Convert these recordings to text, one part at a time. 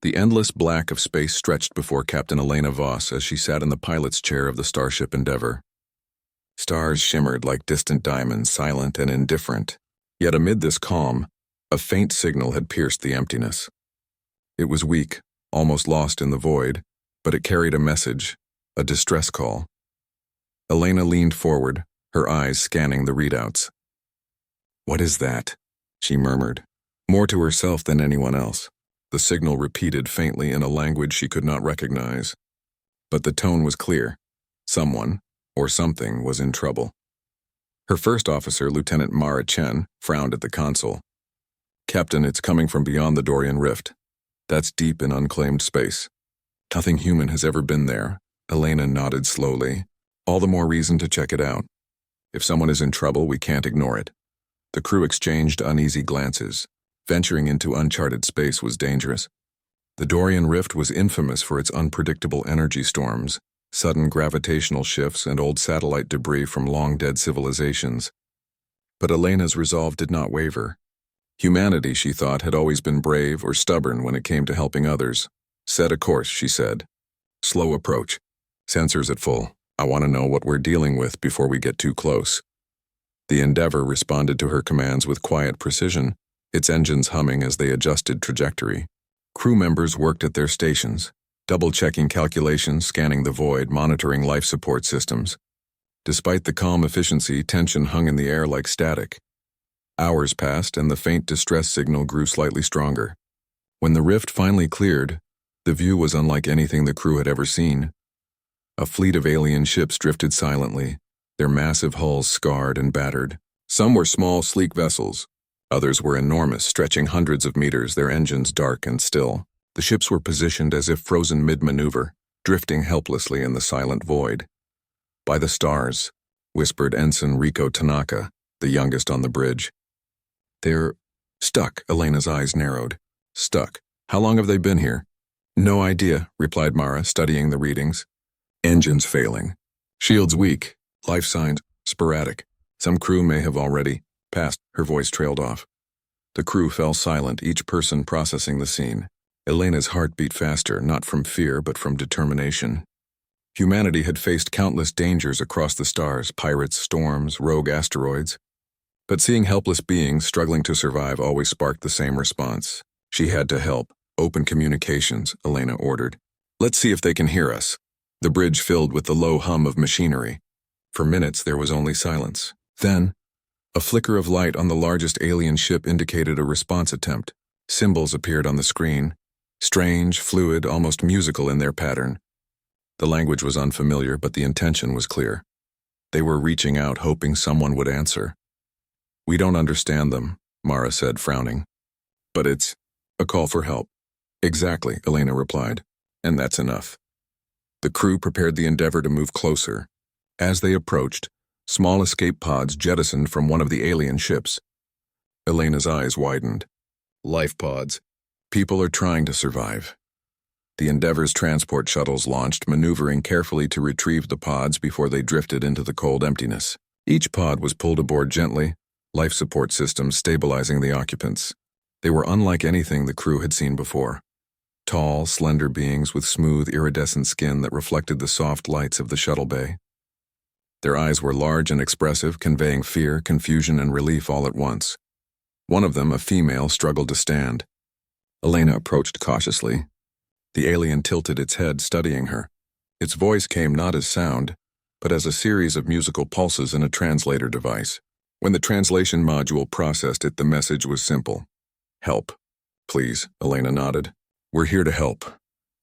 The endless black of space stretched before Captain Elena Voss as she sat in the pilot's chair of the starship Endeavour. Stars shimmered like distant diamonds, silent and indifferent. Yet amid this calm, a faint signal had pierced the emptiness. It was weak, almost lost in the void, but it carried a message, a distress call. Elena leaned forward, her eyes scanning the readouts. "What is that?" she murmured, more to herself than anyone else. The signal repeated faintly in a language she could not recognize. But the tone was clear. Someone, or something, was in trouble. Her first officer, Lieutenant Mara Chen, frowned at the console. "Captain, it's coming from beyond the Dorian Rift. That's deep in unclaimed space. Nothing human has ever been there." Elena nodded slowly. "All the more reason to check it out. If someone is in trouble, we can't ignore it." The crew exchanged uneasy glances. Venturing into uncharted space was dangerous. The Dorian Rift was infamous for its unpredictable energy storms, sudden gravitational shifts, and old satellite debris from long-dead civilizations. But Elena's resolve did not waver. Humanity, she thought, had always been brave or stubborn when it came to helping others. "Set a course," she said. "Slow approach. Sensors at full. I want to know what we're dealing with before we get too close." The Endeavour responded to her commands with quiet precision, its engines humming as they adjusted trajectory. Crew members worked at their stations, double-checking calculations, scanning the void, monitoring life support systems. Despite the calm efficiency, tension hung in the air like static. Hours passed, and the faint distress signal grew slightly stronger. When the rift finally cleared, the view was unlike anything the crew had ever seen. A fleet of alien ships drifted silently, their massive hulls scarred and battered. Some were small, sleek vessels. Others were enormous, stretching hundreds of meters, their engines dark and still. The ships were positioned as if frozen mid-maneuver, drifting helplessly in the silent void. "By the stars," whispered Ensign Rico Tanaka, the youngest on the bridge. "They're stuck." Elena's eyes narrowed. "Stuck? How long have they been here?" "No idea," replied Mara, studying the readings. "Engines failing. Shields weak. Life signs sporadic. Some crew may have already passed." Her voice trailed off. The crew fell silent, each person processing the scene. Elena's heart beat faster, not from fear but from determination. Humanity had faced countless dangers across the stars, pirates, storms, rogue asteroids. But seeing helpless beings struggling to survive always sparked the same response. She had to help. "Open communications," Elena ordered. "Let's see if they can hear us." The bridge filled with the low hum of machinery. For minutes there was only silence. Then, a flicker of light on the largest alien ship indicated a response attempt. Symbols appeared on the screen, strange, fluid, almost musical in their pattern. The language was unfamiliar, but the intention was clear. They were reaching out, hoping someone would answer. "We don't understand them," Mara said, frowning. "But it's a call for help." "Exactly," Elena replied. "And that's enough." The crew prepared the Endeavour to move closer. As they approached, small escape pods jettisoned from one of the alien ships. Elena's eyes widened. Life pods. People are trying to survive. The Endeavour's transport shuttles launched, maneuvering carefully to retrieve the pods before they drifted into the cold emptiness. Each pod was pulled aboard gently, life support systems stabilizing the occupants. They were unlike anything the crew had seen before. Tall, slender beings with smooth, iridescent skin that reflected the soft lights of the shuttle bay. Their eyes were large and expressive, conveying fear, confusion, and relief all at once. One of them, a female, struggled to stand. Elena approached cautiously. The alien tilted its head, studying her. Its voice came not as sound, but as a series of musical pulses in a translator device. When the translation module processed it, the message was simple. "Help. Please," Elena nodded. "We're here to help."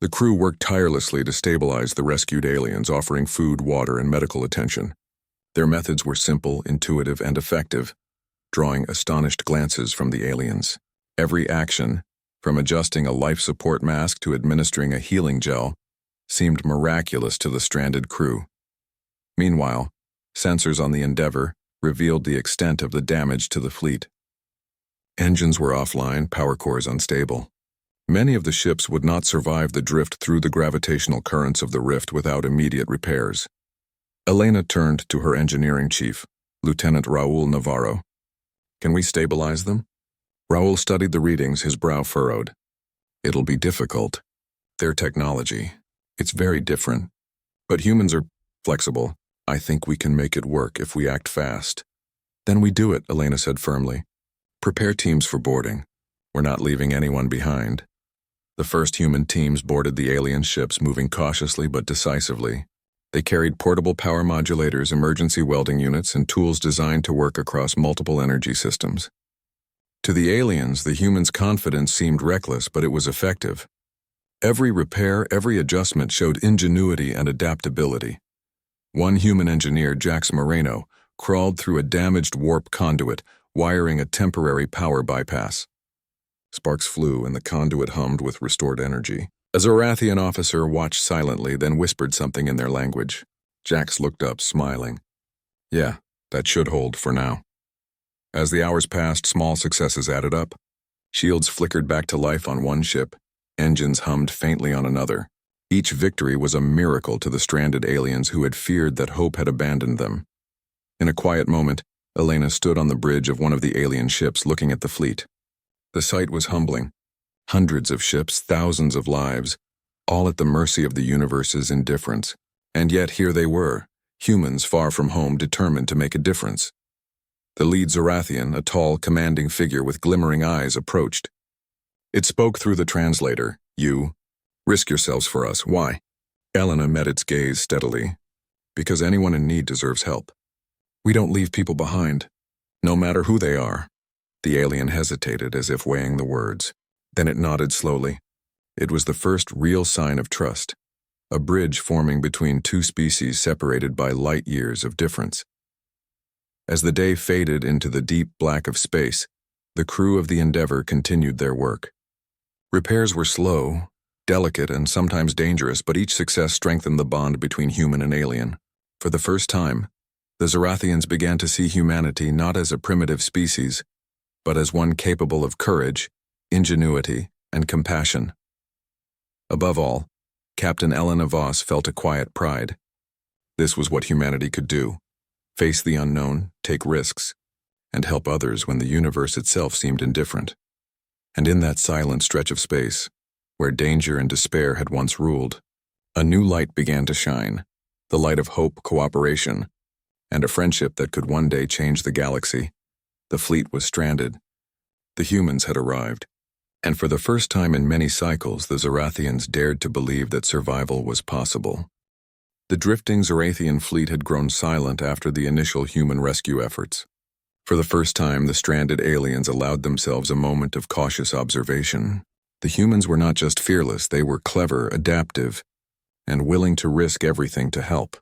The crew worked tirelessly to stabilize the rescued aliens, offering food, water, and medical attention. Their methods were simple, intuitive, and effective, drawing astonished glances from the aliens. Every action, from adjusting a life support mask to administering a healing gel, seemed miraculous to the stranded crew. Meanwhile, sensors on the Endeavour revealed the extent of the damage to the fleet. Engines were offline, power cores unstable. Many of the ships would not survive the drift through the gravitational currents of the rift without immediate repairs. Elena turned to her engineering chief, Lieutenant Raul Navarro. "Can we stabilize them?" Raul studied the readings, his brow furrowed. It'll be difficult. Their technology. It's very different. But humans are flexible. I think we can make it work if we act fast. Then we do it, Elena said firmly. Prepare teams for boarding. We're not leaving anyone behind. The first human teams boarded the alien ships, moving cautiously but decisively. They carried portable power modulators, emergency welding units, and tools designed to work across multiple energy systems. To the aliens, the humans' confidence seemed reckless, but it was effective. Every repair, every adjustment showed ingenuity and adaptability. One human engineer, Jax Moreno, crawled through a damaged warp conduit, wiring a temporary power bypass. Sparks flew and the conduit hummed with restored energy. A Zorathian officer watched silently, then whispered something in their language. Jax looked up, smiling. Yeah, that should hold for now. As the hours passed, small successes added up. Shields flickered back to life on one ship. Engines hummed faintly on another. Each victory was a miracle to the stranded aliens who had feared that hope had abandoned them. In a quiet moment, Elena stood on the bridge of one of the alien ships looking at the fleet. The sight was humbling. Hundreds of ships, thousands of lives, all at the mercy of the universe's indifference. And yet here they were, humans far from home, determined to make a difference. The lead Zorathian, a tall, commanding figure with glimmering eyes, approached. It spoke through the translator. You. Risk yourselves for us. Why? Elena met its gaze steadily. Because anyone in need deserves help. We don't leave people behind, no matter who they are. The alien hesitated as if weighing the words. Then it nodded slowly. It was the first real sign of trust. A bridge forming between two species separated by light years of difference. As the day faded into the deep black of space, the crew of the Endeavor continued their work. Repairs were slow, delicate, and sometimes dangerous, but each success strengthened the bond between human and alien. For the first time, the Zorathians began to see humanity not as a primitive species, but as one capable of courage, ingenuity, and compassion. Above all, Captain Elena Voss felt a quiet pride. This was what humanity could do: face the unknown, take risks, and help others when the universe itself seemed indifferent. And in that silent stretch of space, where danger and despair had once ruled, a new light began to shine, the light of hope, cooperation, and a friendship that could one day change the galaxy. The fleet was stranded. The humans had arrived. And for the first time in many cycles, the Zorathians dared to believe that survival was possible. The drifting Zorathian fleet had grown silent after the initial human rescue efforts. For the first time, the stranded aliens allowed themselves a moment of cautious observation. The humans were not just fearless, they were clever, adaptive, and willing to risk everything to help.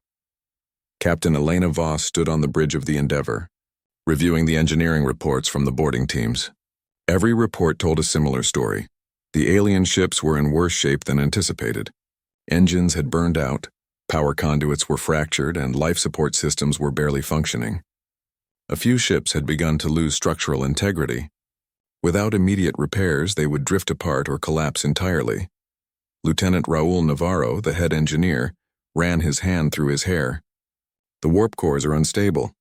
Captain Elena Voss stood on the bridge of the Endeavor, reviewing the engineering reports from the boarding teams. Every report told a similar story. The alien ships were in worse shape than anticipated. Engines had burned out, power conduits were fractured, and life support systems were barely functioning. A few ships had begun to lose structural integrity. Without immediate repairs, they would drift apart or collapse entirely. Lieutenant Raul Navarro, the head engineer, ran his hand through his hair. The warp cores are unstable.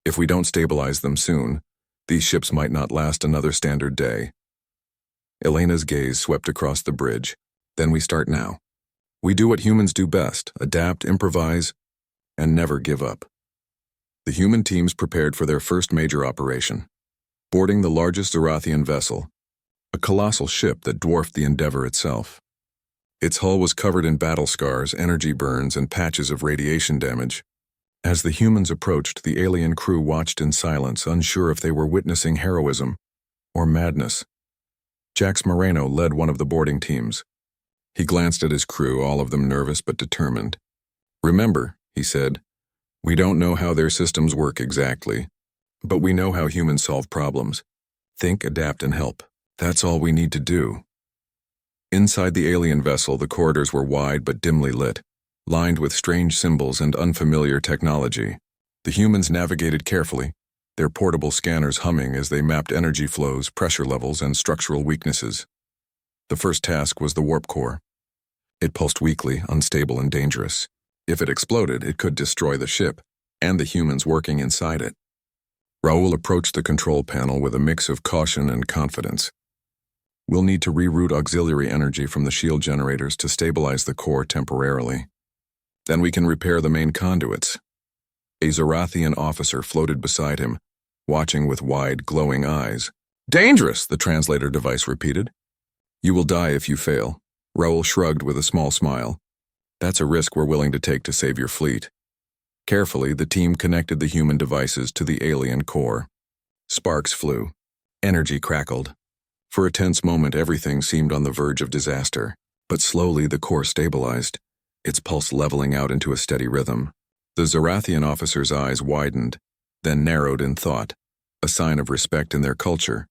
If we don't stabilize them soon, these ships might not last another standard day. Elena's gaze swept across the bridge. Then we start now. We do what humans do best: adapt, improvise, and never give up. The human teams prepared for their first major operation, boarding the largest Zorathian vessel, a colossal ship that dwarfed the Endeavor itself. Its hull was covered in battle scars, energy burns, and patches of radiation damage. As the humans approached, the alien crew watched in silence, unsure if they were witnessing heroism or madness. Jax Moreno led one of the boarding teams. He glanced at his crew, all of them nervous but determined. "Remember," he said, "we don't know how their systems work exactly, but we know how humans solve problems. Think, adapt, and help. That's all we need to do." Inside the alien vessel, the corridors were wide but dimly lit, lined with strange symbols and unfamiliar technology. The humans navigated carefully, their portable scanners humming as they mapped energy flows, pressure levels, and structural weaknesses. The first task was the warp core. It pulsed weakly, unstable, and dangerous. If it exploded, it could destroy the ship and the humans working inside it. Raul approached the control panel with a mix of caution and confidence. We'll need to reroute auxiliary energy from the shield generators to stabilize the core temporarily. Then we can repair the main conduits. A Zorathian officer floated beside him, watching with wide, glowing eyes. Dangerous, the translator device repeated. You will die if you fail. Raoul shrugged with a small smile. That's a risk we're willing to take to save your fleet. Carefully, the team connected the human devices to the alien core. Sparks flew. Energy crackled. For a tense moment, everything seemed on the verge of disaster. But slowly, the core stabilized, its pulse leveling out into a steady rhythm. The Zorathian officer's eyes widened, then narrowed in thought, a sign of respect in their culture.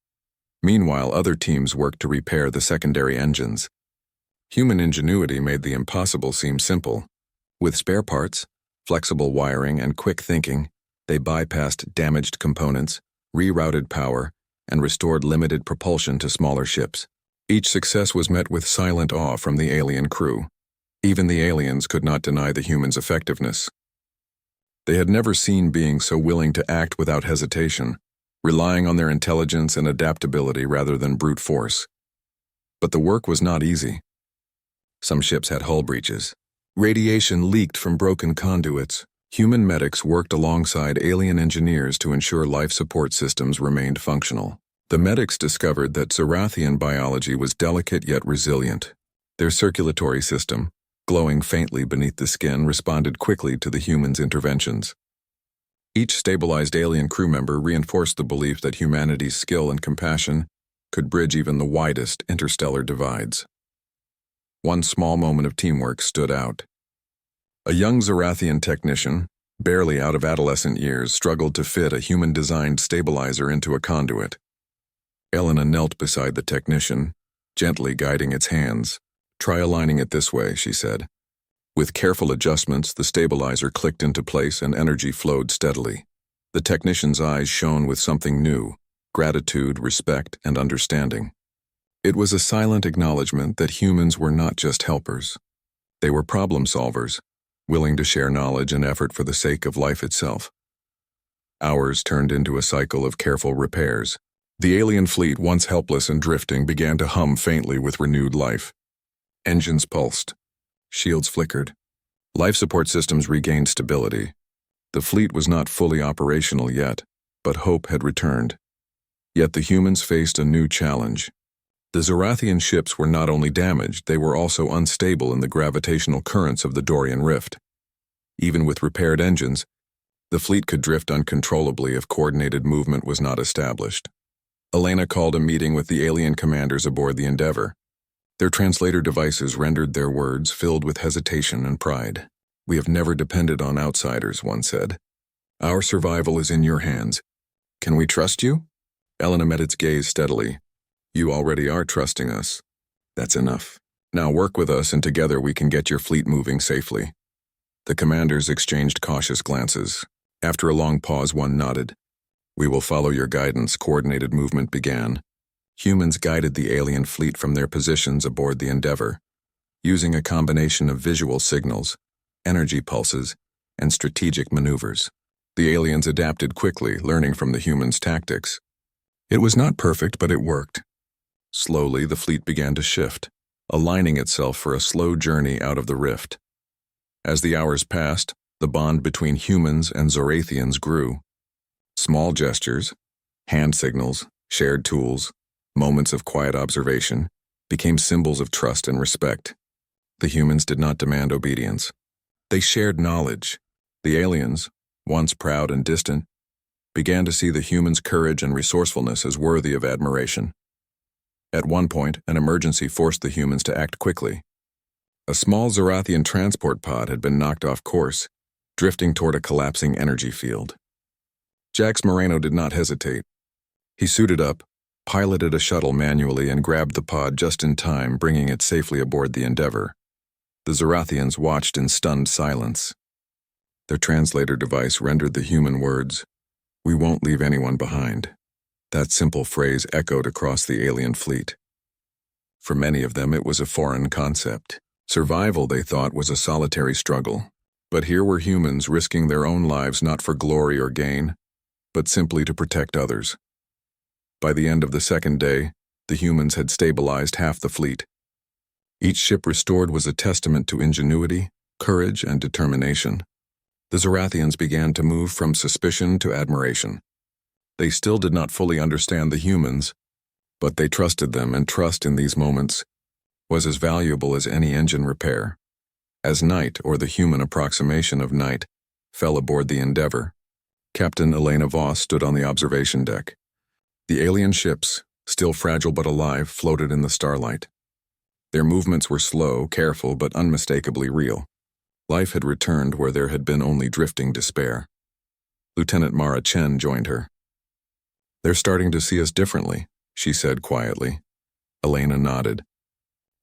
Meanwhile, other teams worked to repair the secondary engines. Human ingenuity made the impossible seem simple. With spare parts, flexible wiring, and quick thinking, they bypassed damaged components, rerouted power, and restored limited propulsion to smaller ships. Each success was met with silent awe from the alien crew. Even the aliens could not deny the humans' effectiveness. They had never seen beings so willing to act without hesitation, relying on their intelligence and adaptability rather than brute force. But the work was not easy. Some ships had hull breaches. Radiation leaked from broken conduits. Human medics worked alongside alien engineers to ensure life support systems remained functional. The medics discovered that Zorathian biology was delicate yet resilient. Their circulatory system, glowing faintly beneath the skin, responded quickly to the humans' interventions. Each stabilized alien crew member reinforced the belief that humanity's skill and compassion could bridge even the widest interstellar divides. One small moment of teamwork stood out. A young Zorathian technician, barely out of adolescent years, struggled to fit a human-designed stabilizer into a conduit. Elena knelt beside the technician, gently guiding its hands. Try aligning it this way, she said. With careful adjustments, the stabilizer clicked into place and energy flowed steadily. The technician's eyes shone with something new: gratitude, respect, and understanding. It was a silent acknowledgement that humans were not just helpers. They were problem solvers, willing to share knowledge and effort for the sake of life itself. Hours turned into a cycle of careful repairs. The alien fleet, once helpless and drifting, began to hum faintly with renewed life. Engines pulsed. Shields flickered. Life support systems regained stability. The fleet was not fully operational yet, but hope had returned. Yet the humans faced a new challenge. The Zorathian ships were not only damaged, they were also unstable in the gravitational currents of the Dorian Rift. Even with repaired engines, the fleet could drift uncontrollably if coordinated movement was not established. Elena called a meeting with the alien commanders aboard the Endeavor. Their translator devices rendered their words filled with hesitation and pride. "We have never depended on outsiders," one said. "Our survival is in your hands. Can we trust you?" Elena met its gaze steadily. "You already are trusting us. That's enough. Now work with us and together we can get your fleet moving safely." The commanders exchanged cautious glances. After a long pause, one nodded. "We will follow your guidance." Coordinated movement began. Humans guided the alien fleet from their positions aboard the Endeavor, using a combination of visual signals, energy pulses, and strategic maneuvers. The aliens adapted quickly, learning from the humans' tactics. It was not perfect, but it worked. Slowly, the fleet began to shift, aligning itself for a slow journey out of the rift. As the hours passed, the bond between humans and Zorathians grew. Small gestures, hand signals, shared tools, moments of quiet observation became symbols of trust and respect. The humans did not demand obedience. They shared knowledge. The aliens, once proud and distant, began to see the humans' courage and resourcefulness as worthy of admiration. At one point, an emergency forced the humans to act quickly. A small Zorathian transport pod had been knocked off course, drifting toward a collapsing energy field. Jax Moreno did not hesitate. He suited up, piloted a shuttle manually, and grabbed the pod just in time, bringing it safely aboard the Endeavor. The Zorathians watched in stunned silence. Their translator device rendered the human words, "We won't leave anyone behind." That simple phrase echoed across the alien fleet. For many of them, it was a foreign concept. Survival, they thought, was a solitary struggle. But here were humans risking their own lives not for glory or gain, but simply to protect others. By the end of the second day, The humans had stabilized half the fleet. Each ship restored was a testament to ingenuity, courage, and determination. The Zorathians began to move from suspicion to admiration. They still did not fully understand the humans, but they trusted them, and trust in these moments was as valuable as any engine repair. As night, or the human approximation of night, fell aboard the Endeavour, Captain Elena Voss stood on the observation deck. The alien ships, still fragile but alive, floated in the starlight. Their movements were slow, careful, but unmistakably real. Life had returned where there had been only drifting despair. Lieutenant Mara Chen joined her. "They're starting to see us differently," she said quietly. Elena nodded.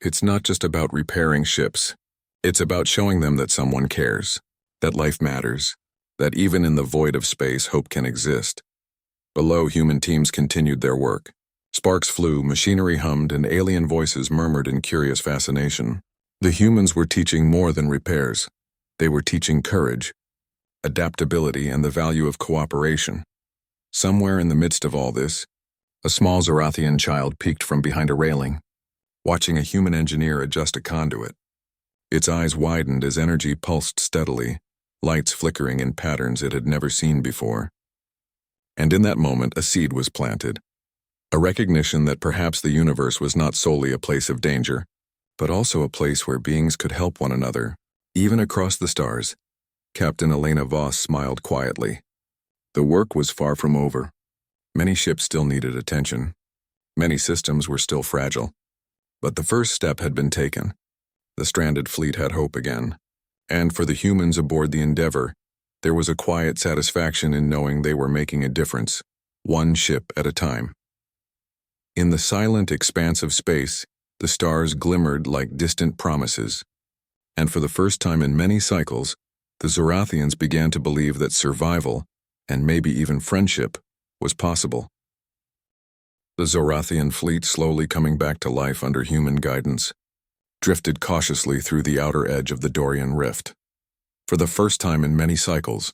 "It's not just about repairing ships. It's about showing them that someone cares, that life matters, that even in the void of space, hope can exist." Below, human teams continued their work. Sparks flew, machinery hummed, and alien voices murmured in curious fascination. The humans were teaching more than repairs. They were teaching courage, adaptability, and the value of cooperation. Somewhere in the midst of all this, a small Zorathian child peeked from behind a railing, watching a human engineer adjust a conduit. Its eyes widened as energy pulsed steadily, lights flickering in patterns it had never seen before. And in that moment, a seed was planted. A recognition that perhaps the universe was not solely a place of danger, but also a place where beings could help one another, even across the stars. Captain Elena Voss smiled quietly. The work was far from over. Many ships still needed attention. Many systems were still fragile. But the first step had been taken. The stranded fleet had hope again. And for the humans aboard the Endeavour, there was a quiet satisfaction in knowing they were making a difference, one ship at a time. In the silent expanse of space, the stars glimmered like distant promises. And for the first time in many cycles, the Zorathians began to believe that survival, and maybe even friendship, was possible. The Zorathian fleet, slowly coming back to life under human guidance, drifted cautiously through the outer edge of the Dorian Rift. For the first time in many cycles,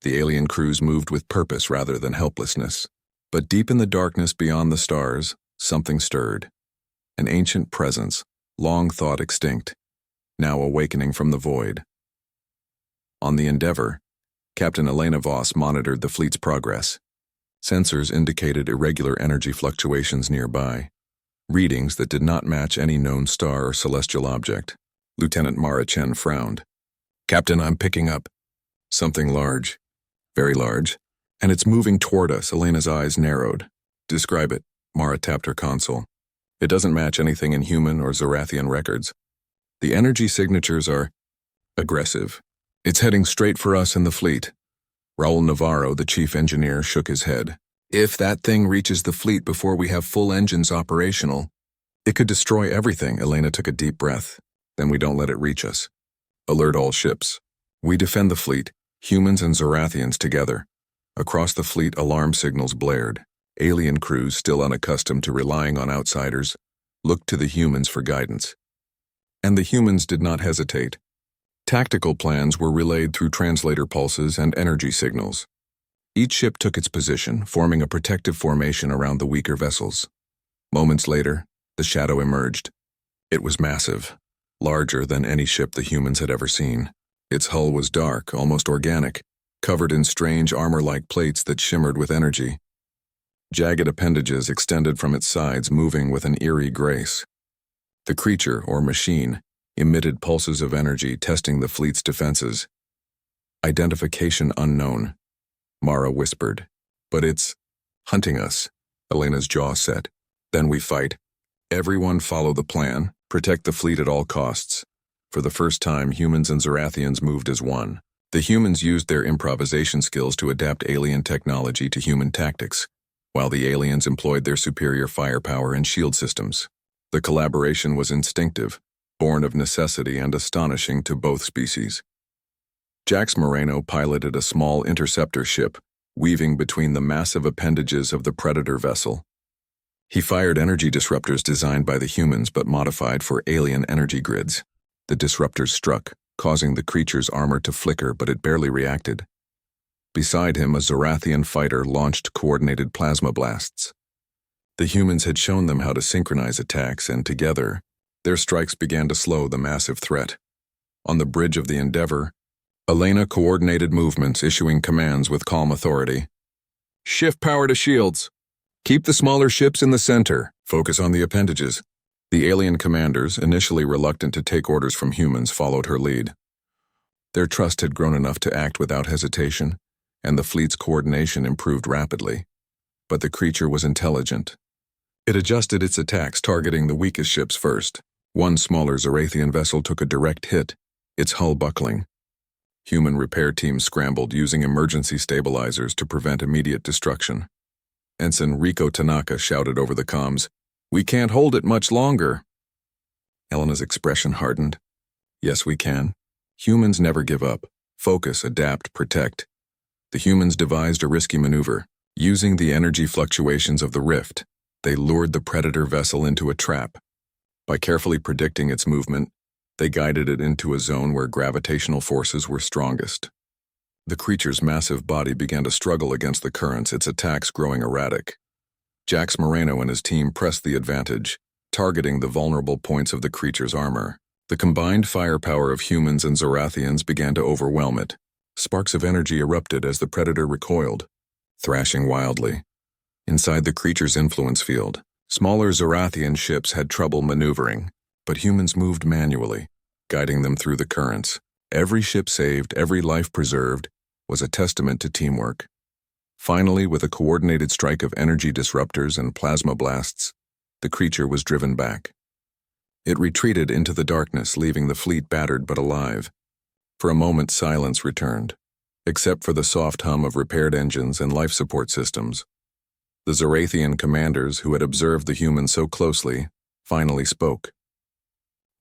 the alien crews moved with purpose rather than helplessness. But deep in the darkness beyond the stars, something stirred. An ancient presence, long thought extinct, now awakening from the void. On the Endeavour, Captain Elena Voss monitored the fleet's progress. Sensors indicated irregular energy fluctuations nearby, readings that did not match any known star or celestial object. Lieutenant Mara Chen frowned. "Captain, I'm picking up something large, very large, and it's moving toward us." Elena's eyes narrowed. "Describe it." Mara tapped her console. "It doesn't match anything in human or Zorathian records. The energy signatures are aggressive. It's heading straight for us and the fleet." Raul Navarro, the chief engineer, shook his head. "If that thing reaches the fleet before we have full engines operational, it could destroy everything." Elena took a deep breath. "Then we don't let it reach us. Alert all ships. We defend the fleet, humans and Zorathians together." Across the fleet, alarm signals blared. Alien crews, still unaccustomed to relying on outsiders, looked to the humans for guidance. And the humans did not hesitate. Tactical plans were relayed through translator pulses and energy signals. Each ship took its position, forming a protective formation around the weaker vessels. Moments later, the shadow emerged. It was massive, larger than any ship the humans had ever seen. Its hull was dark, almost organic, covered in strange armor-like plates that shimmered with energy. Jagged appendages extended from its sides, moving with an eerie grace. The creature, or machine, emitted pulses of energy, testing the fleet's defenses. "Identification unknown," Mara whispered. "But it's hunting us." Elena's jaw set. "Then we fight. Everyone follow the plan. Protect the fleet at all costs." For the first time, humans and Zorathians moved as one. The humans used their improvisation skills to adapt alien technology to human tactics, while the aliens employed their superior firepower and shield systems. The collaboration was instinctive, born of necessity and astonishing to both species. Jax Moreno piloted a small interceptor ship, weaving between the massive appendages of the Predator vessel. He fired energy disruptors designed by the humans but modified for alien energy grids. The disruptors struck, causing the creature's armor to flicker, but it barely reacted. Beside him, a Zorathian fighter launched coordinated plasma blasts. The humans had shown them how to synchronize attacks, and together, their strikes began to slow the massive threat. On the bridge of the Endeavor, Elena coordinated movements, issuing commands with calm authority. Shift power to shields. Keep the smaller ships in the center. Focus on the appendages. The alien commanders, initially reluctant to take orders from humans, followed her lead. Their trust had grown enough to act without hesitation, and the fleet's coordination improved rapidly. But the creature was intelligent. It adjusted its attacks, targeting the weakest ships first. One smaller Zorathian vessel took a direct hit, its hull buckling. Human repair teams scrambled, using emergency stabilizers to prevent immediate destruction. Ensign Rico Tanaka shouted over the comms, "We can't hold it much longer." Elena's expression hardened. Yes, we can. Humans never give up. Focus, adapt, protect. The humans devised a risky maneuver. Using the energy fluctuations of the rift, they lured the Predator vessel into a trap. By carefully predicting its movement, they guided it into a zone where gravitational forces were strongest. The creature's massive body began to struggle against the currents, its attacks growing erratic. Jax Moreno and his team pressed the advantage, targeting the vulnerable points of the creature's armor. The combined firepower of humans and Zorathians began to overwhelm it. Sparks of energy erupted as the Predator recoiled, thrashing wildly. Inside the creature's influence field, smaller Zorathian ships had trouble maneuvering, but humans moved manually, guiding them through the currents. Every ship saved, every life preserved, was a testament to teamwork. Finally, with a coordinated strike of energy disruptors and plasma blasts, the creature was driven back. It retreated into the darkness, leaving the fleet battered but alive. For a moment, silence returned, except for the soft hum of repaired engines and life support systems. The Zorathian commanders, who had observed the humans so closely, finally spoke.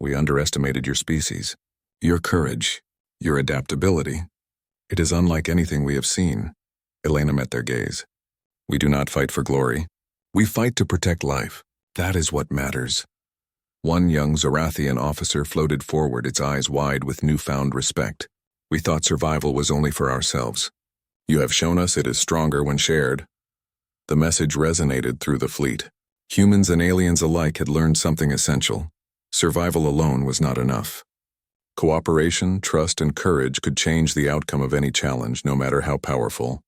"We underestimated your species, your courage, your adaptability. It is unlike anything we have seen." Elena met their gaze. "We do not fight for glory. We fight to protect life. That is what matters." One young Zorathian officer floated forward, its eyes wide with newfound respect. "We thought survival was only for ourselves. You have shown us it is stronger when shared." The message resonated through the fleet. Humans and aliens alike had learned something essential. Survival alone was not enough. Cooperation, trust, and courage could change the outcome of any challenge, no matter how powerful.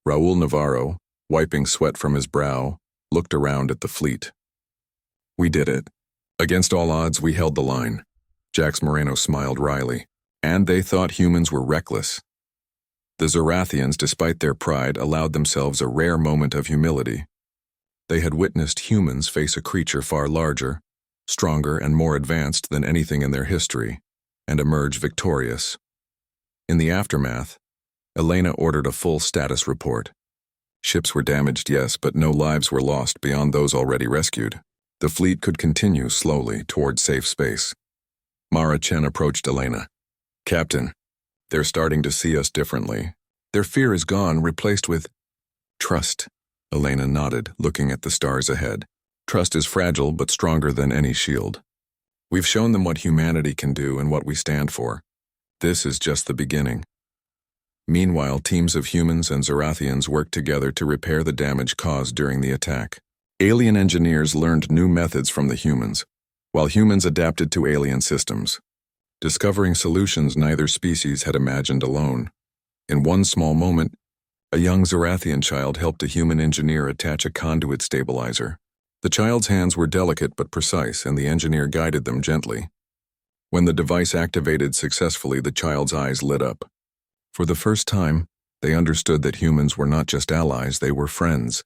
Raul Navarro, wiping sweat from his brow, looked around at the fleet. "We did it. Against all odds, we held the line." Jax Moreno smiled wryly. "And they thought humans were reckless." The Zorathians, despite their pride, allowed themselves a rare moment of humility. They had witnessed humans face a creature far larger, stronger, and more advanced than anything in their history, and emerge victorious. In the aftermath, Elena ordered a full status report. Ships were damaged, yes, but no lives were lost beyond those already rescued. The fleet could continue slowly toward safe space. Mara Chen approached Elena. "Captain, they're starting to see us differently. Their fear is gone, replaced with trust." Elena nodded, looking at the stars ahead. "Trust is fragile but stronger than any shield. We've shown them what humanity can do and what we stand for. This is just the beginning." Meanwhile, teams of humans and Zorathians worked together to repair the damage caused during the attack. Alien engineers learned new methods from the humans, while humans adapted to alien systems, discovering solutions neither species had imagined alone. In one small moment, a young Zorathian child helped a human engineer attach a conduit stabilizer. The child's hands were delicate but precise, and the engineer guided them gently. When the device activated successfully, the child's eyes lit up. For the first time, they understood that humans were not just allies, they were friends.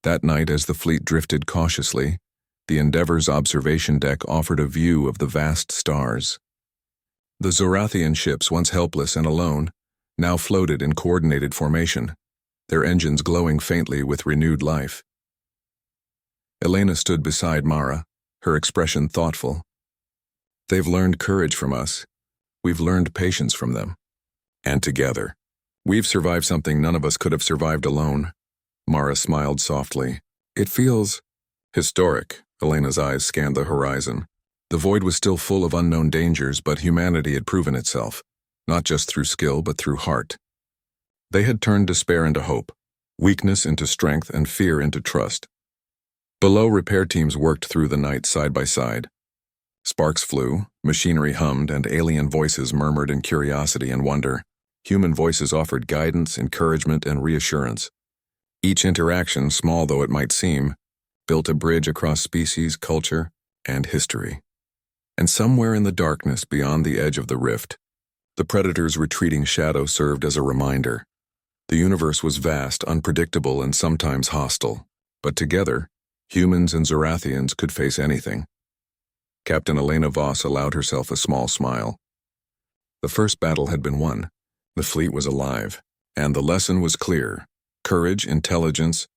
That night, as the fleet drifted cautiously, the Endeavor's observation deck offered a view of the vast stars. The Zorathian ships, once helpless and alone, now floated in coordinated formation, their engines glowing faintly with renewed life. Elena stood beside Mara, her expression thoughtful. "They've learned courage from us. We've learned patience from them. And together, we've survived something none of us could have survived alone." Mara smiled softly. "It feels historic." Elena's eyes scanned the horizon. The void was still full of unknown dangers, but humanity had proven itself, not just through skill but through heart. They had turned despair into hope, weakness into strength and fear into trust. Below, repair teams worked through the night side by side. Sparks flew, machinery hummed, and alien voices murmured in curiosity and wonder. Human voices offered guidance, encouragement, and reassurance. Each interaction, small though it might seem, built a bridge across species, culture, and history. And somewhere in the darkness beyond the edge of the rift, the Predator's retreating shadow served as a reminder. The universe was vast, unpredictable, and sometimes hostile, but together, humans and Zorathians could face anything. Captain Elena Voss allowed herself a small smile. The first battle had been won. The fleet was alive, and the lesson was clear. Courage, intelligence,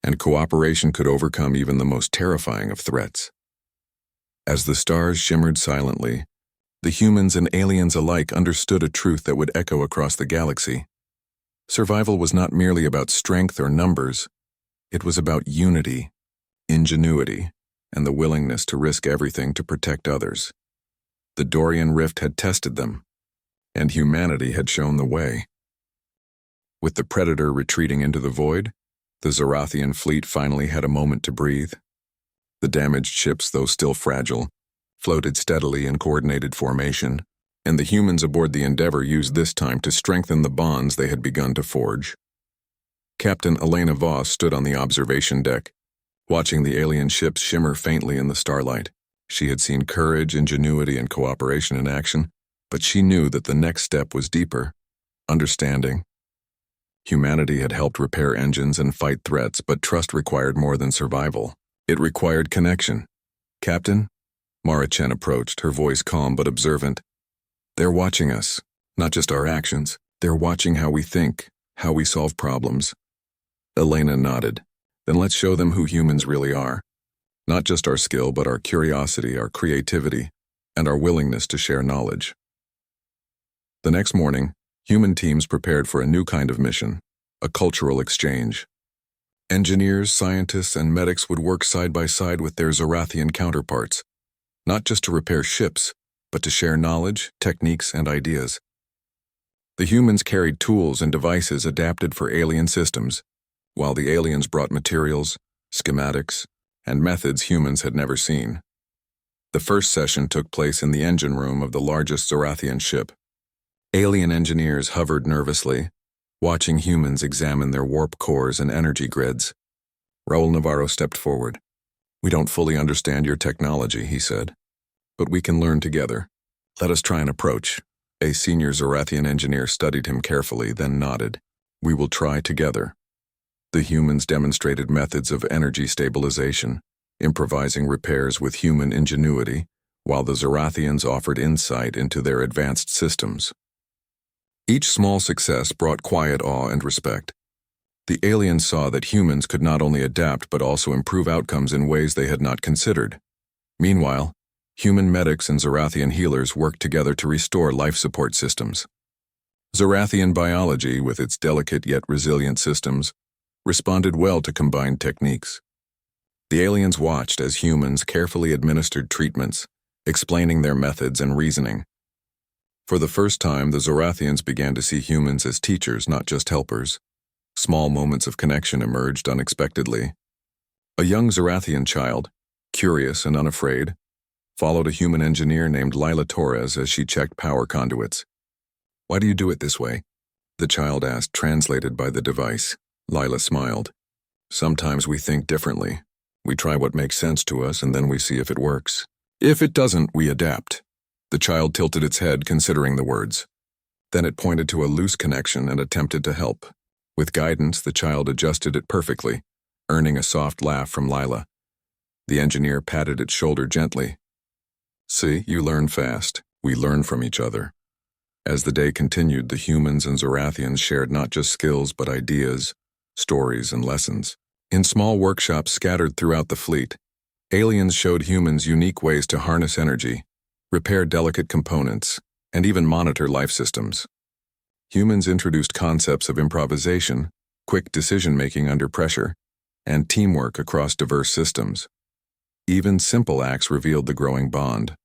and cooperation could overcome even the most terrifying of threats. As the stars shimmered silently, the humans and aliens alike understood a truth that would echo across the galaxy. Survival was not merely about strength or numbers. It was about unity, ingenuity, and the willingness to risk everything to protect others. The Dorian Rift had tested them, and humanity had shown the way. With the Predator retreating into the void, the Zorathian fleet finally had a moment to breathe. The damaged ships, though still fragile, floated steadily in coordinated formation, and the humans aboard the Endeavour used this time to strengthen the bonds they had begun to forge. Captain Elena Voss stood on the observation deck, watching the alien ships shimmer faintly in the starlight. She had seen courage, ingenuity, and cooperation in action, but she knew that the next step was deeper: understanding. Humanity had helped repair engines and fight threats, but trust required more than survival. It required connection. "Captain?" Mara Chen approached, her voice calm but observant. "They're watching us, not just our actions. They're watching how we think, how we solve problems." Elena nodded. "Then let's show them who humans really are. Not just our skill, but our curiosity, our creativity, and our willingness to share knowledge." The next morning, human teams prepared for a new kind of mission, a cultural exchange. Engineers, scientists, and medics would work side by side with their Zorathian counterparts, not just to repair ships, but to share knowledge, techniques, and ideas. The humans carried tools and devices adapted for alien systems, while the aliens brought materials, schematics, and methods humans had never seen. The first session took place in the engine room of the largest Zorathian ship. Alien engineers hovered nervously, watching humans examine their warp cores and energy grids. Raul Navarro stepped forward. "We don't fully understand your technology," he said, "but we can learn together. Let us try an approach." A senior Zorathian engineer studied him carefully, then nodded. "We will try together." The humans demonstrated methods of energy stabilization, improvising repairs with human ingenuity, while the Zorathians offered insight into their advanced systems. Each small success brought quiet awe and respect. The aliens saw that humans could not only adapt but also improve outcomes in ways they had not considered. Meanwhile, human medics and Zorathian healers worked together to restore life support systems. Zorathian biology, with its delicate yet resilient systems, responded well to combined techniques. The aliens watched as humans carefully administered treatments, explaining their methods and reasoning. For the first time, the Zorathians began to see humans as teachers, not just helpers. Small moments of connection emerged unexpectedly. A young Zorathian child, curious and unafraid, followed a human engineer named Lyra Torres as she checked power conduits. "Why do you do it this way?" the child asked, translated by the device. Lyra smiled. "Sometimes we think differently. We try what makes sense to us, and then we see if it works. If it doesn't, we adapt." The child tilted its head, considering the words. Then it pointed to a loose connection and attempted to help. With guidance, the child adjusted it perfectly, earning a soft laugh from Lyra. The engineer patted its shoulder gently. "See, you learn fast. We learn from each other." As the day continued, the humans and Zorathians shared not just skills but ideas, stories, and lessons. In small workshops scattered throughout the fleet, aliens showed humans unique ways to harness energy, repair delicate components, and even monitor life systems. Humans introduced concepts of improvisation, quick decision-making under pressure, and teamwork across diverse systems. Even simple acts revealed the growing bond.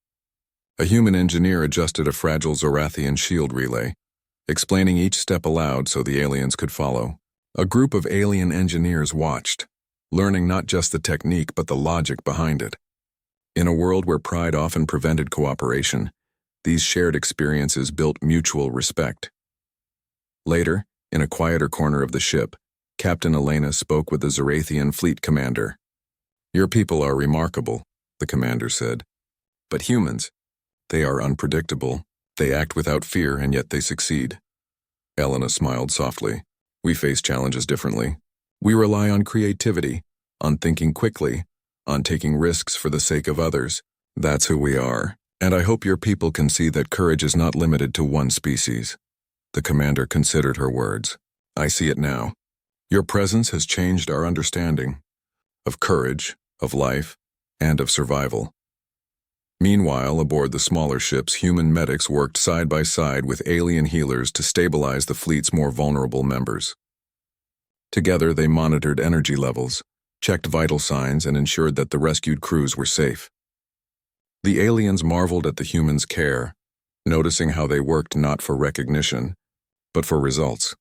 A human engineer adjusted a fragile Zorathian shield relay, explaining each step aloud so the aliens could follow. A group of alien engineers watched, learning not just the technique but the logic behind it. In a world where pride often prevented cooperation, these shared experiences built mutual respect. Later, in a quieter corner of the ship, Captain Elena spoke with the Zorathian fleet commander. "Your people are remarkable," the commander said. "But humans, they are unpredictable. They act without fear, and yet they succeed." Elena smiled softly. "We face challenges differently. We rely on creativity, on thinking quickly, on taking risks for the sake of others. That's who we are, and I hope your people can see that courage is not limited to one species." The commander considered her words. "I see it now. Your presence has changed our understanding of courage, of life, and of survival." Meanwhile, aboard the smaller ships, human medics worked side by side with alien healers to stabilize the fleet's more vulnerable members. Together, they monitored energy levels, checked vital signs, and ensured that the rescued crews were safe. The aliens marveled at the humans' care, noticing how they worked not for recognition, but for results.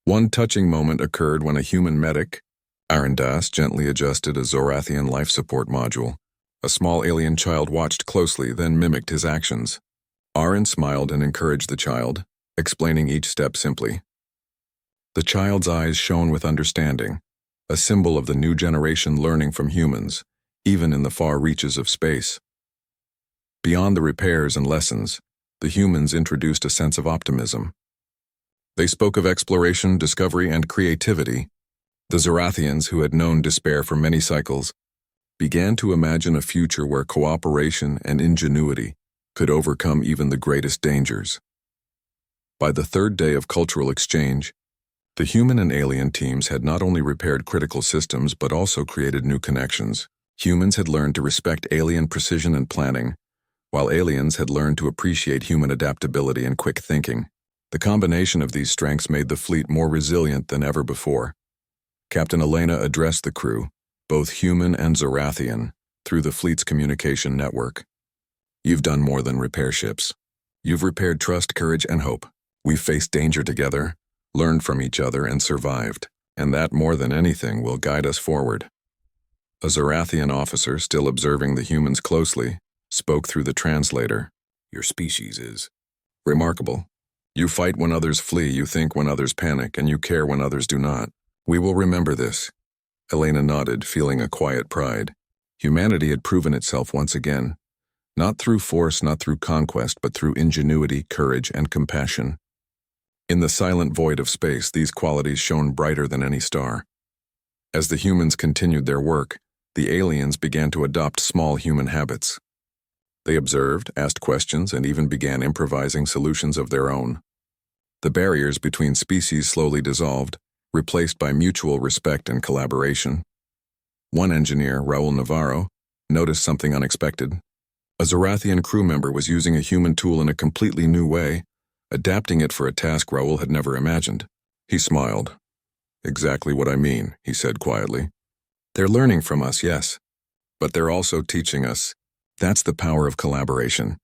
One touching moment occurred when a human medic, Arandas, gently adjusted a Zorathian life support module. A small alien child watched closely, then mimicked his actions. Aran smiled and encouraged the child, explaining each step simply. The child's eyes shone with understanding, a symbol of the new generation learning from humans, even in the far reaches of space. Beyond the repairs and lessons, the humans introduced a sense of optimism. They spoke of exploration, discovery, and creativity. The Zorathians, who had known despair for many cycles, began to imagine a future where cooperation and ingenuity could overcome even the greatest dangers. By the third day of cultural exchange, the human and alien teams had not only repaired critical systems but also created new connections. Humans had learned to respect alien precision and planning, while aliens had learned to appreciate human adaptability and quick thinking. The combination of these strengths made the fleet more resilient than ever before. Captain Elena addressed the crew, both human and Zorathian, through the fleet's communication network. "You've done more than repair ships. You've repaired trust, courage, and hope. We've faced danger together, learned from each other, and survived, and that, more than anything, will guide us forward." A Zorathian officer, still observing the humans closely, spoke through the translator. "Your species is remarkable. You fight when others flee, you think when others panic, and you care when others do not. We will remember this." Elena nodded, feeling a quiet pride. Humanity had proven itself once again, not through force, not through conquest, but through ingenuity, courage, and compassion. In the silent void of space, these qualities shone brighter than any star. As the humans continued their work, the aliens began to adopt small human habits. They observed, asked questions, and even began improvising solutions of their own. The barriers between species slowly dissolved, replaced by mutual respect and collaboration. One engineer, Raul Navarro, noticed something unexpected. A Zorathian crew member was using a human tool in a completely new way, adapting it for a task Raul had never imagined. He smiled. "Exactly what I mean," he said quietly. "They're learning from us, yes, but they're also teaching us. That's the power of collaboration."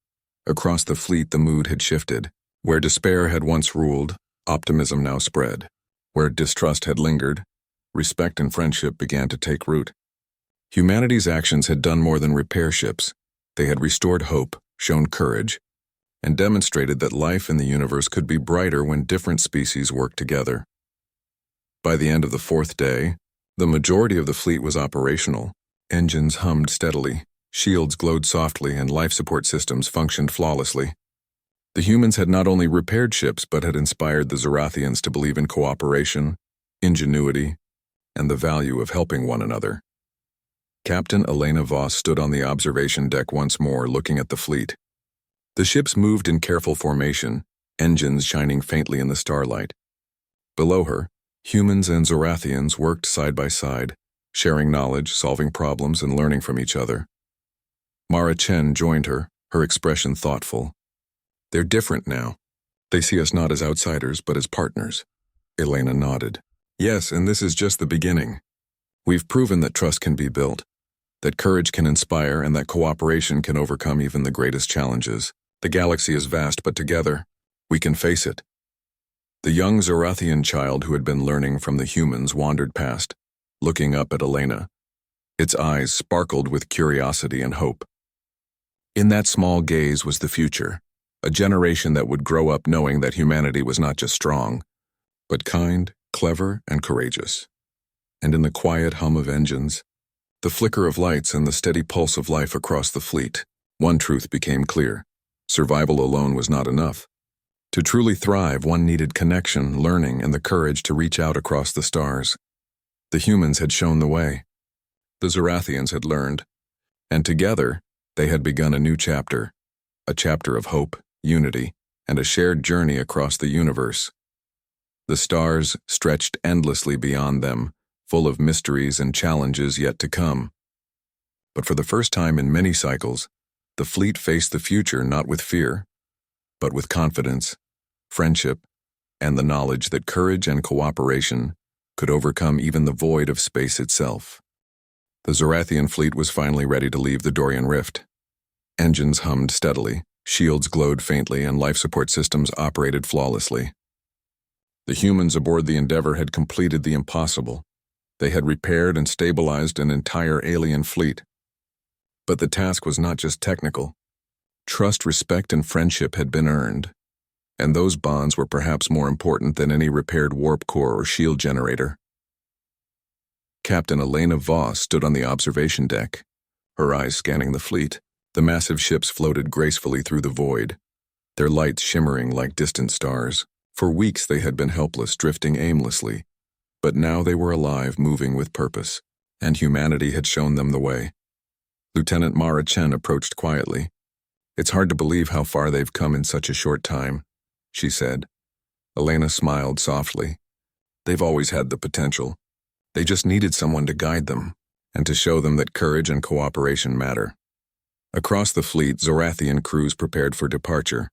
Across the fleet, the mood had shifted. Where despair had once ruled, optimism now spread. Where distrust had lingered, respect and friendship began to take root. Humanity's actions had done more than repair ships. They had restored hope, shown courage, and demonstrated that life in the universe could be brighter when different species worked together. By the end of the fourth day, the majority of the fleet was operational. Engines hummed steadily, shields glowed softly, and life support systems functioned flawlessly. The humans had not only repaired ships but had inspired the Zorathians to believe in cooperation, ingenuity, and the value of helping one another. Captain Elena Voss stood on the observation deck once more, looking at the fleet. The ships moved in careful formation, engines shining faintly in the starlight. Below her, humans and Zorathians worked side by side, sharing knowledge, solving problems, and learning from each other. Mara Chen joined her, her expression thoughtful. "They're different now. They see us not as outsiders, but as partners." Elena nodded. "Yes, and this is just the beginning. We've proven that trust can be built, that courage can inspire, and that cooperation can overcome even the greatest challenges. The galaxy is vast, but together, we can face it." The young Zorathian child who had been learning from the humans wandered past, looking up at Elena. Its eyes sparkled with curiosity and hope. In that small gaze was the future, a generation that would grow up knowing that humanity was not just strong, but kind, clever, and courageous. And in the quiet hum of engines, the flicker of lights and the steady pulse of life across the fleet, one truth became clear. Survival alone was not enough. To truly thrive, one needed connection, learning, and the courage to reach out across the stars. The humans had shown the way. The Zorathians had learned. And together, they had begun a new chapter. A chapter of hope, unity, and a shared journey across the universe. The stars stretched endlessly beyond them, full of mysteries and challenges yet to come. But for the first time in many cycles, the fleet faced the future not with fear, but with confidence, friendship, and the knowledge that courage and cooperation could overcome even the void of space itself. The Zorathian fleet was finally ready to leave the Dorian Rift. Engines hummed steadily, shields glowed faintly, and life support systems operated flawlessly. The humans aboard the Endeavour had completed the impossible. They had repaired and stabilized an entire alien fleet. But the task was not just technical. Trust, respect, and friendship had been earned, and those bonds were perhaps more important than any repaired warp core or shield generator. Captain Elena Voss stood on the observation deck, her eyes scanning the fleet. The massive ships floated gracefully through the void, their lights shimmering like distant stars. For weeks they had been helpless, drifting aimlessly, but now they were alive, moving with purpose, and humanity had shown them the way. Lieutenant Mara Chen approached quietly. "It's hard to believe how far they've come in such a short time," she said. Elena smiled softly. "They've always had the potential. They just needed someone to guide them, and to show them that courage and cooperation matter." Across the fleet, Zorathian crews prepared for departure.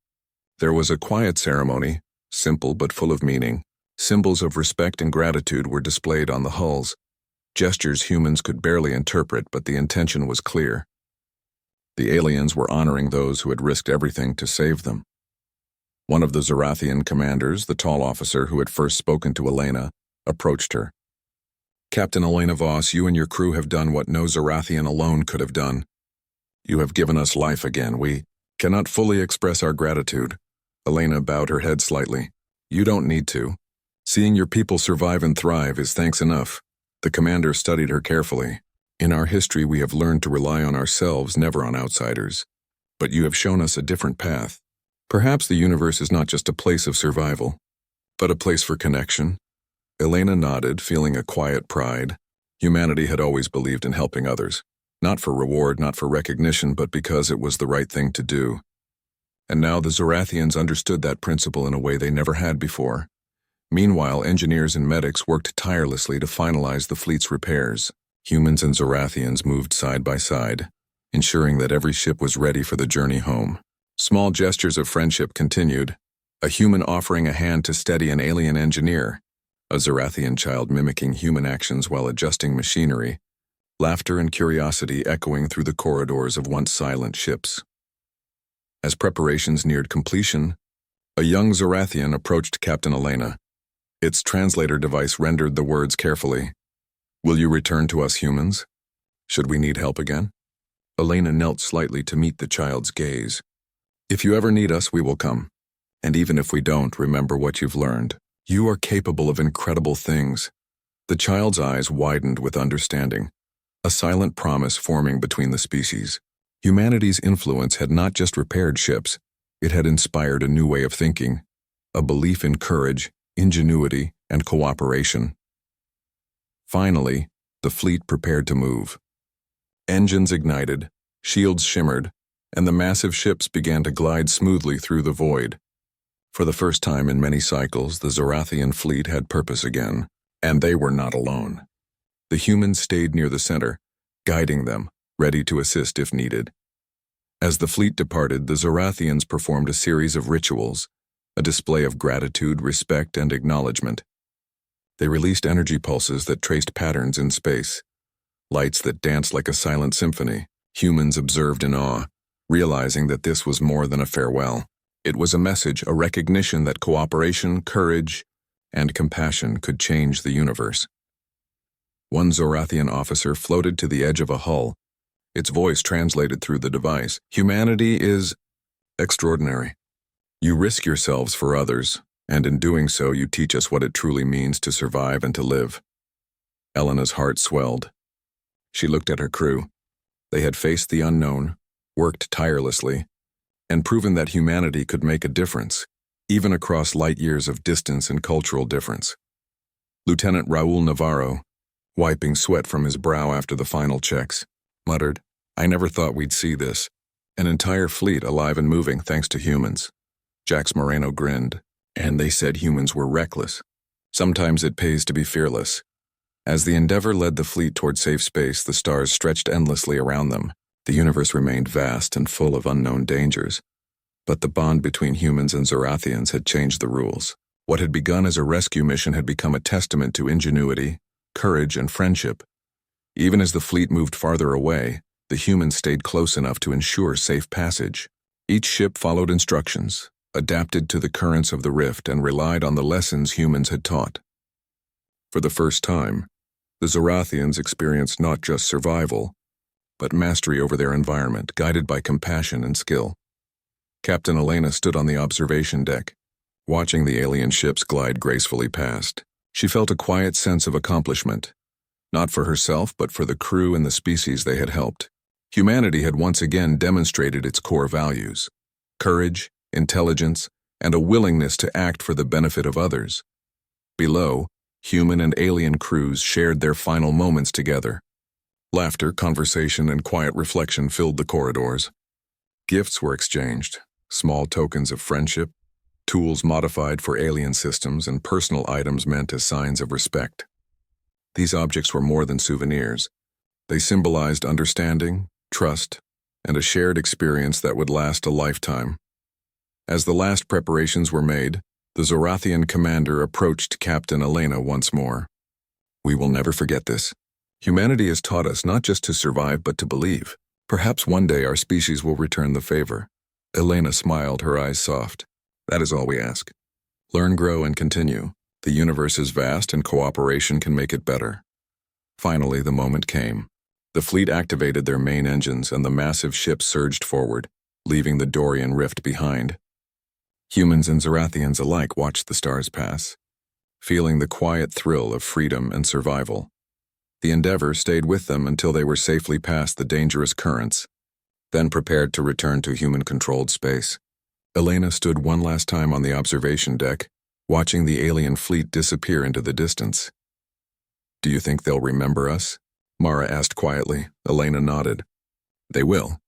There was a quiet ceremony, simple but full of meaning. Symbols of respect and gratitude were displayed on the hulls, gestures humans could barely interpret, but the intention was clear. The aliens were honoring those who had risked everything to save them. One of the Zorathian commanders, the tall officer who had first spoken to Elena, approached her. "Captain Elena Voss, you and your crew have done what no Zorathian alone could have done. You have given us life again. We cannot fully express our gratitude." Elena bowed her head slightly. "You don't need to. Seeing your people survive and thrive is thanks enough." The commander studied her carefully. "In our history, we have learned to rely on ourselves, never on outsiders. But you have shown us a different path. Perhaps the universe is not just a place of survival, but a place for connection." Elena nodded, feeling a quiet pride. Humanity had always believed in helping others. Not for reward, not for recognition, but because it was the right thing to do. And now the Zorathians understood that principle in a way they never had before. Meanwhile, engineers and medics worked tirelessly to finalize the fleet's repairs. Humans and Zorathians moved side by side, ensuring that every ship was ready for the journey home. Small gestures of friendship continued, a human offering a hand to steady an alien engineer, a Zorathian child mimicking human actions while adjusting machinery, laughter and curiosity echoing through the corridors of once silent ships. As preparations neared completion, a young Zorathian approached Captain Elena. Its translator device rendered the words carefully. "Will you return to us humans? Should we need help again?" Elena knelt slightly to meet the child's gaze. "If you ever need us, we will come. And even if we don't, remember what you've learned. You are capable of incredible things." The child's eyes widened with understanding, a silent promise forming between the species. Humanity's influence had not just repaired ships, it had inspired a new way of thinking, a belief in courage, ingenuity, and cooperation. Finally, the fleet prepared to move. Engines ignited, shields shimmered, and the massive ships began to glide smoothly through the void. For the first time in many cycles, the Zorathian fleet had purpose again, and they were not alone. The humans stayed near the center, guiding them, ready to assist if needed. As the fleet departed, the Zorathians performed a series of rituals, a display of gratitude, respect, and acknowledgement. They released energy pulses that traced patterns in space, lights that danced like a silent symphony. Humans observed in awe, realizing that this was more than a farewell. It was a message, a recognition that cooperation, courage, and compassion could change the universe. One Zorathian officer floated to the edge of a hull. Its voice translated through the device. Humanity is extraordinary. You risk yourselves for others, and in doing so you teach us what it truly means to survive and to live. Elena's heart swelled. She looked at her crew. They had faced the unknown, worked tirelessly, and proven that humanity could make a difference, even across light years of distance and cultural difference. Lieutenant Raul Navarro, wiping sweat from his brow after the final checks, muttered, "I never thought we'd see this. An entire fleet alive and moving thanks to humans." Jax Moreno grinned, "And they said humans were reckless. Sometimes it pays to be fearless." As the Endeavor led the fleet toward safe space, the stars stretched endlessly around them. The universe remained vast and full of unknown dangers. But the bond between humans and Zorathians had changed the rules. What had begun as a rescue mission had become a testament to ingenuity, courage, and friendship. Even as the fleet moved farther away, the humans stayed close enough to ensure safe passage. Each ship followed instructions, adapted to the currents of the rift, and relied on the lessons humans had taught. For the first time, the Zorathians experienced not just survival, but mastery over their environment, guided by compassion and skill. Captain Elena stood on the observation deck, watching the alien ships glide gracefully past. She felt a quiet sense of accomplishment, not for herself but for the crew and the species they had helped. Humanity had once again demonstrated its core values: courage, intelligence, and a willingness to act for the benefit of others. Below, human and alien crews shared their final moments together. Laughter, conversation, and quiet reflection filled the corridors. Gifts were exchanged, small tokens of friendship, tools modified for alien systems, and personal items meant as signs of respect. These objects were more than souvenirs. They symbolized understanding, trust, and a shared experience that would last a lifetime. As the last preparations were made, the Zorathian commander approached Captain Elena once more. "We will never forget this. Humanity has taught us not just to survive but to believe. Perhaps one day our species will return the favor." Elena smiled, her eyes soft. "That is all we ask. Learn, grow, and continue. The universe is vast and cooperation can make it better." Finally, the moment came. The fleet activated their main engines and the massive ship surged forward, leaving the Dorian rift behind. Humans and Zorathians alike watched the stars pass, feeling the quiet thrill of freedom and survival. The Endeavor stayed with them until they were safely past the dangerous currents, then prepared to return to human-controlled space. Elena stood one last time on the observation deck, watching the alien fleet disappear into the distance. "Do you think they'll remember us?" Mara asked quietly. Elena nodded. "They will.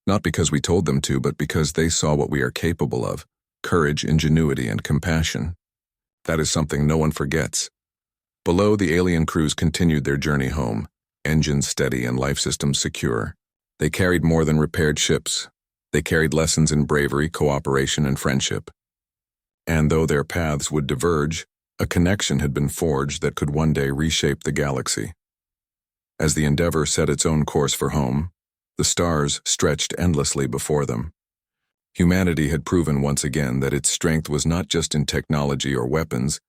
Not because we told them to, but because they saw what we are capable of. Courage, ingenuity, and compassion. That is something no one forgets." Below, the alien crews continued their journey home, engines steady and life systems secure. They carried more than repaired ships. They carried lessons in bravery, cooperation, and friendship. And though their paths would diverge, a connection had been forged that could one day reshape the galaxy. As the Endeavor set its own course for home, the stars stretched endlessly before them. Humanity had proven once again that its strength was not just in technology or weapons,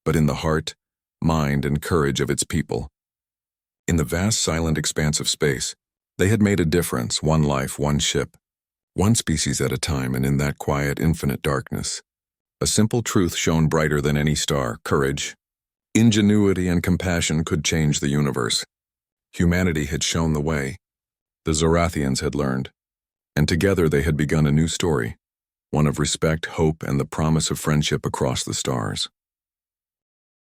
but in the heart, mind, and courage of its people. In the vast silent expanse of space, they had made a difference, one life, one ship, one species at a time, and in that quiet, infinite darkness, a simple truth shone brighter than any star: courage, ingenuity, and compassion could change the universe. Humanity had shown the way. The Zorathians had learned. And together they had begun a new story, one of respect, hope, and the promise of friendship across the stars.